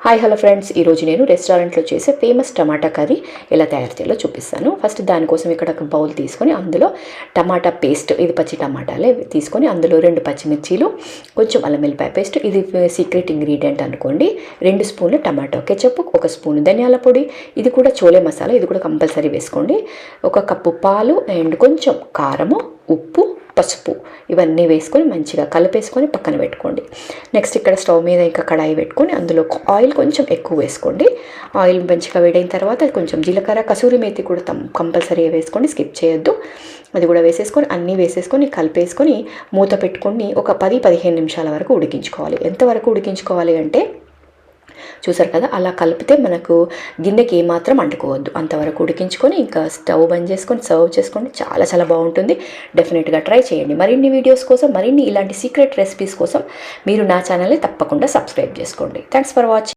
Hi hello friends, ఈరోజు నేను రెస్టారెంట్లో చేసే ఫేమస్ టమాటా కర్రీ ఎలా తయారు చేయాలో చూపిస్తాను. ఫస్ట్ దానికోసం ఇక్కడ ఒక బౌల్ తీసుకొని అందులో టమాటా పేస్ట్, ఇది పచ్చి టమాటాలే తీసుకొని అందులో 2 పచ్చిమిర్చీలు, కొంచెం అల్లం వెల్లిపాయ పేస్ట్, ఇది సీక్రెట్ ఇంగ్రీడియంట్ అనుకోండి, 2 స్పూన్లు టమాటో కెచప్, 1 స్పూన్ ధనియాల పొడి, ఇది కూడా చోలే మసాలా, ఇది కూడా కంపల్సరీ వేసుకోండి, 1 కప్పు పాలు అండ్ కొంచెం కారము, ఉప్పు, పసుపు ఇవన్నీ వేసుకొని మంచిగా కలిపేసుకొని పక్కన పెట్టుకోండి. నెక్స్ట్ ఇక్కడ స్టవ్ మీద ఇంకా కడాయి పెట్టుకొని అందులో ఆయిల్ కొంచెం ఎక్కువ వేసుకోండి. ఆయిల్ మంచిగా వేడైన తర్వాత కొంచెం జీలకర్ర, కసూరి మేతి కూడా కంపల్సరీగా వేసుకోండి, స్కిప్ చేయొద్దు. అది కూడా వేసేసుకొని అన్నీ వేసేసుకొని కలిపేసుకొని మూత పెట్టుకొని ఒక 10-15 నిమిషాల వరకు ఉడికించుకోవాలి. ఎంతవరకు ఉడికించుకోవాలి అంటే చూసారు కదా, అలా కలిపితే మనకు గిన్నెకి ఏమాత్రం అంటుకోవద్దు, అంతవరకు ఉడికించుకొని ఇంకా స్టవ్ బంద్ చేసుకొని సర్వ్ చేసుకోండి. చాలా చాలా బాగుంటుంది. డెఫినెట్గా ట్రై చేయండి. మరిన్ని వీడియోస్ కోసం, మరిన్ని ఇలాంటి సీక్రెట్ రెసిపీస్ కోసం మీరు నా ఛానల్ని తప్పకుండా సబ్స్క్రైబ్ చేసుకోండి. Thanks for watching.